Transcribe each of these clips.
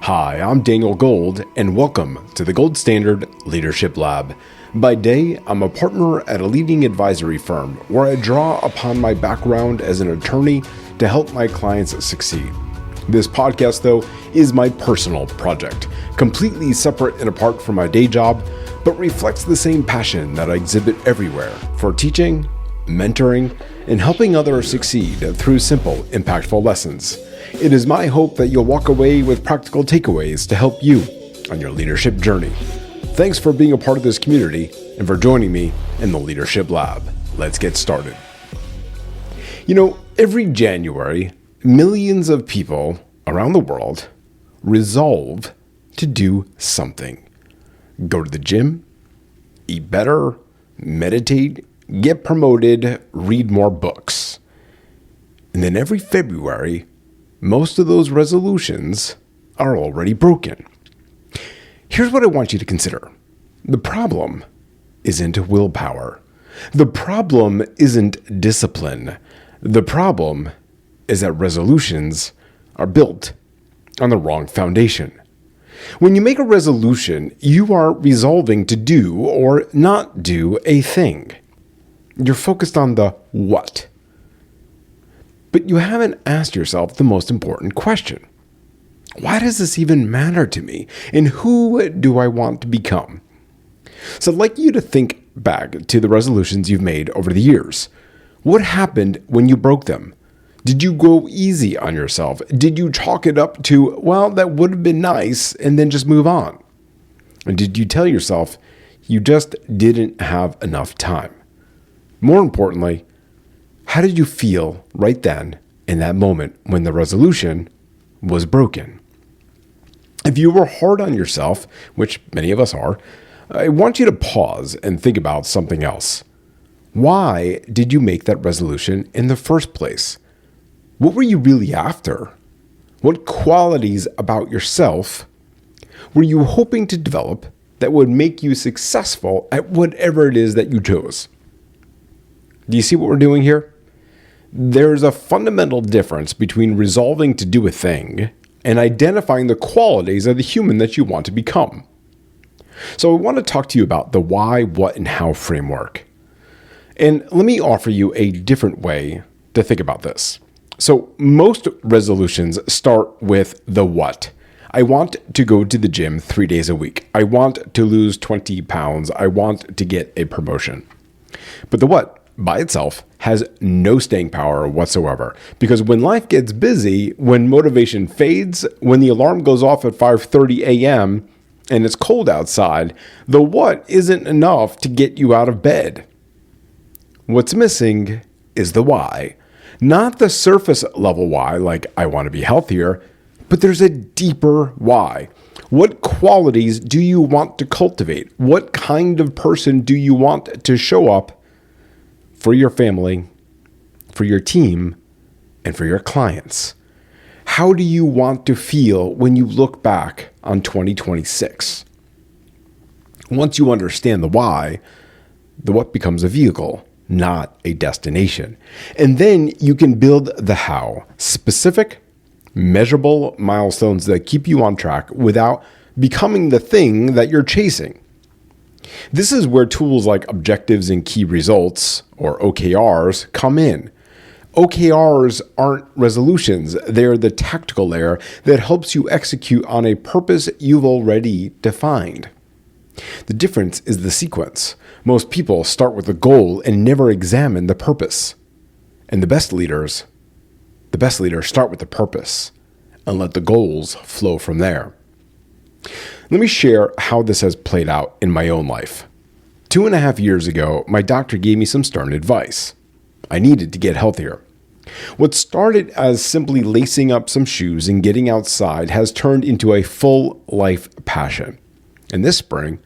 Hi, I'm Daniel Gold, and welcome to the Gold Standard Leadership Lab. By day, I'm a partner at a leading advisory firm where I draw upon my background as an attorney to help my clients succeed. This podcast, though, is my personal project, completely separate and apart from my day job, but reflects the same passion that I exhibit everywhere for teaching, mentoring, and helping others succeed through simple, impactful lessons. It is my hope that you'll walk away with practical takeaways to help you on your leadership journey. Thanks for being a part of this community and for joining me in the Leadership Lab. Let's get started. Every January, millions of people around the world resolve to do something. Go to the gym, eat better, meditate, get promoted, read more books. And then every February, most of those resolutions are already broken. Here's what I want you to consider. The problem isn't willpower. The problem isn't discipline. The problem is that resolutions are built on the wrong foundation. When you make a resolution, you are resolving to do or not do a thing. You're focused on the what. But you haven't asked yourself the most important question. Why does this even matter to me? And who do I want to become? So I'd like you to think back to the resolutions you've made over the years. What happened when you broke them? Did you go easy on yourself? Did you chalk it up to, well, that would have been nice, and then just move on? Or did you tell yourself you just didn't have enough time? More importantly, how did you feel right then in that moment when the resolution was broken? If you were hard on yourself, which many of us are, I want you to pause and think about something else. Why did you make that resolution in the first place? What were you really after? What qualities about yourself were you hoping to develop that would make you successful at whatever it is that you chose? Do you see what we're doing here? There's a fundamental difference between resolving to do a thing and identifying the qualities of the human that you want to become. So I want to talk to you about the why, what, and how framework. And let me offer you a different way to think about this. So most resolutions start with the what. I want to go to the gym 3 days a week. I want to lose 20 pounds. I want to get a promotion. But the what by itself has no staying power whatsoever, because when life gets busy, when motivation fades, when the alarm goes off at 5:30 a.m. and it's cold outside, the what isn't enough to get you out of bed. What's missing is the why. Not the surface level why, like I want to be healthier, but there's a deeper why. What qualities do you want to cultivate? What kind of person do you want to show up for your family, for your team, and for your clients? How do you want to feel when you look back on 2026? Once you understand the why, the what becomes a vehicle, not a destination. And then you can build the how, specific, measurable milestones that keep you on track without becoming the thing that you're chasing. This is where tools like objectives and key results, or OKRs, come in. OKRs aren't resolutions. They're the tactical layer that helps you execute on a purpose you've already defined. The difference is the sequence. Most people start with a goal and never examine the purpose. And the best leaders start with the purpose and let the goals flow from there. Let me share how this has played out in my own life. 2.5 years ago, my doctor gave me some stern advice. I needed to get healthier. What started as simply lacing up some shoes and getting outside has turned into a full life passion. And this spring,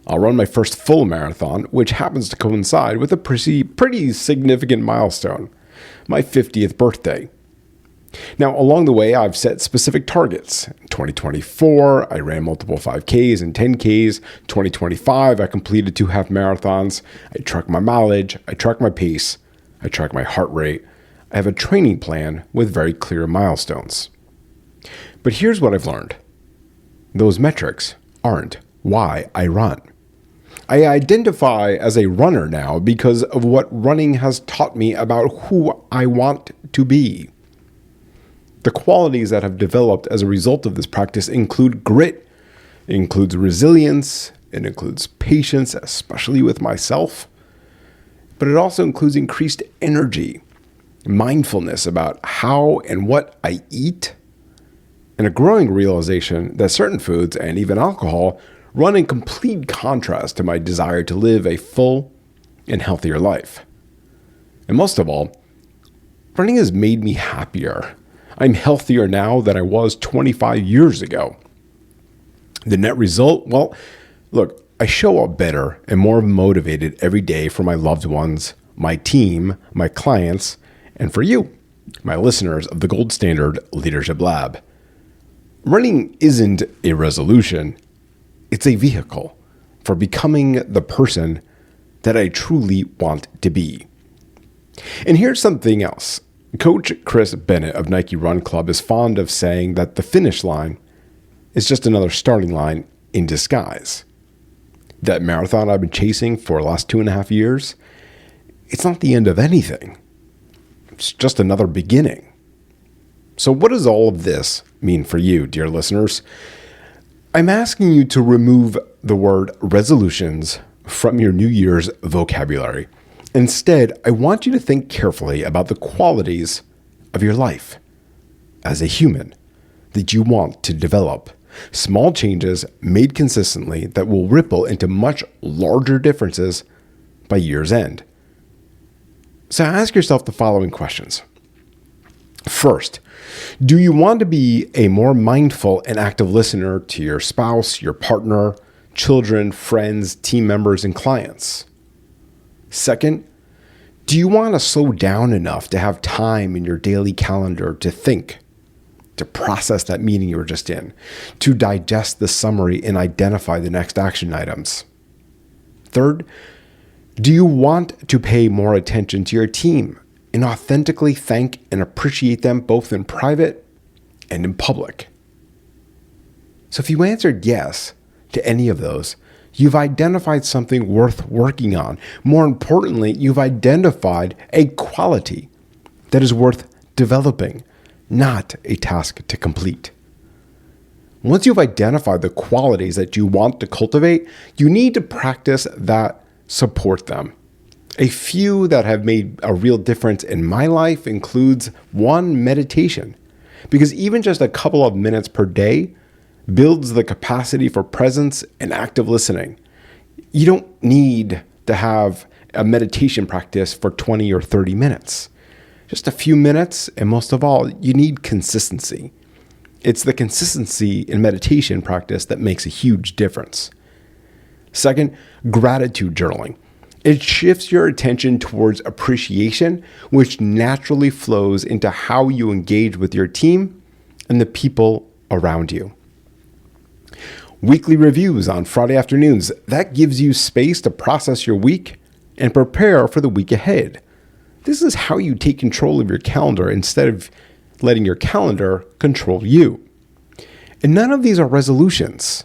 I'll run my first full marathon, which happens to coincide with a pretty significant milestone, my 50th birthday. Now, along the way, I've set specific targets. In 2024, I ran multiple 5Ks and 10Ks. 2025, I completed 2 half marathons. I track my mileage. I track my pace. I track my heart rate. I have a training plan with very clear milestones. But here's what I've learned. those metrics aren't why I run. I identify as a runner now because of what running has taught me about who I want to be. The qualities that have developed as a result of this practice include grit, it includes resilience, it includes patience, especially with myself, but it also includes increased energy, mindfulness about how and what I eat, and a growing realization that certain foods and even alcohol run in complete contrast to my desire to live a full and healthier life. And most of all, running has made me happier. I'm healthier now than I was 25 years ago. The net result? Well, look, I show up better and more motivated every day for my loved ones, my team, my clients, and for you, my listeners of the Gold Standard Leadership Lab. Running isn't a resolution. It's a vehicle for becoming the person that I truly want to be. And here's something else. Coach Chris Bennett of Nike Run Club is fond of saying that the finish line is just another starting line in disguise. That marathon I've been chasing for the last 2.5 years, it's not the end of anything. It's just another beginning. So what does all of this mean for you, dear listeners? I'm asking you to remove the word resolutions from your New Year's vocabulary. Instead, I want you to think carefully about the qualities of your life as a human that you want to develop. Small changes made consistently that will ripple into much larger differences by year's end. So ask yourself the following questions. First, do you want to be a more mindful and active listener to your spouse, your partner, children, friends, team members, and clients? Second, do you want to slow down enough to have time in your daily calendar to think, to process that meeting you were just in, to digest the summary and identify the next action items? Third, do you want to pay more attention to your team and authentically thank and appreciate them both in private and in public? So if you answered yes to any of those, you've identified something worth working on. More importantly, you've identified a quality that is worth developing, not a task to complete. Once you've identified the qualities that you want to cultivate, you need to practice that support them. A few that have made a real difference in my life includes 1, meditation, because even just a couple of minutes per day builds the capacity for presence and active listening. You don't need to have a meditation practice for 20 or 30 minutes. Just a few minutes, and most of all, you need consistency. It's the consistency in meditation practice that makes a huge difference. Second, gratitude journaling. It shifts your attention towards appreciation, which naturally flows into how you engage with your team and the people around you. Weekly reviews on Friday afternoons. That gives you space to process your week and prepare for the week ahead. This is how you take control of your calendar instead of letting your calendar control you. And none of these are resolutions.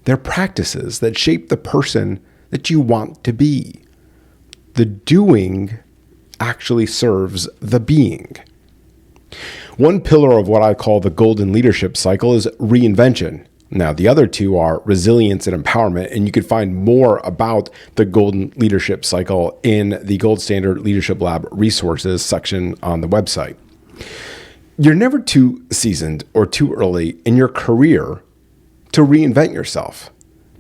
They're practices that shape the person that you want to be. The doing actually serves the being. One pillar of what I call the golden leadership cycle is reinvention. Now, the other two are resilience and empowerment, and you can find more about the golden leadership cycle in the Gold Standard Leadership Lab resources section on the website. You're never too seasoned or too early in your career to reinvent yourself.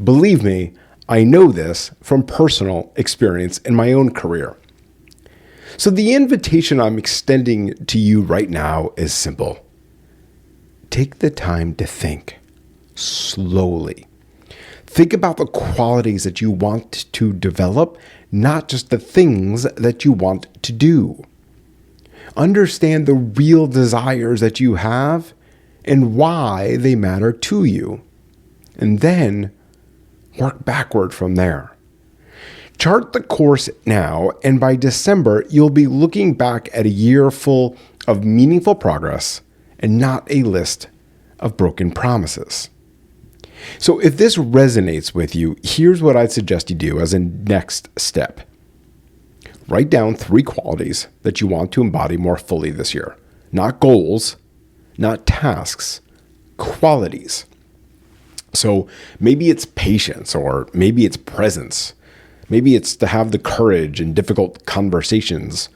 Believe me, I know this from personal experience in my own career. So the invitation I'm extending to you right now is simple. Take the time to think slowly. Think about the qualities that you want to develop, not just the things that you want to do. Understand the real desires that you have and why they matter to you. And then work backward from there. Chart the course now, and by December, you'll be looking back at a year full of meaningful progress and not a list of broken promises. So if this resonates with you, here's what I'd suggest you do as a next step. Write down 3 qualities that you want to embody more fully this year. Not goals, not tasks, qualities. So maybe it's patience, or maybe it's presence. Maybe it's to have the courage in difficult conversations.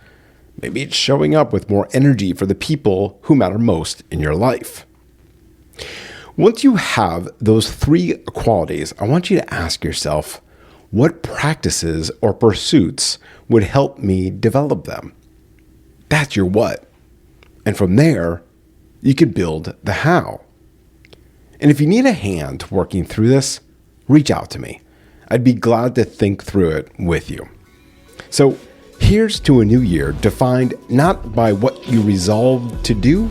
Maybe it's showing up with more energy for the people who matter most in your life. Once you have those 3 qualities, I want you to ask yourself, what practices or pursuits would help me develop them? That's your what. And from there, you could build the how. And if you need a hand working through this, reach out to me. I'd be glad to think through it with you. So here's to a new year defined not by what you resolved to do,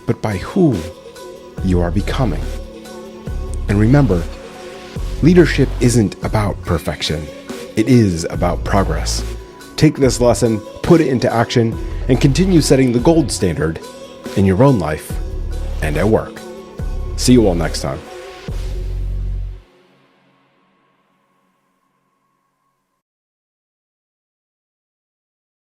but by who you are becoming. And remember, leadership isn't about perfection. It is about progress. Take this lesson, put it into action, and continue setting the gold standard in your own life and at work. See you all next time.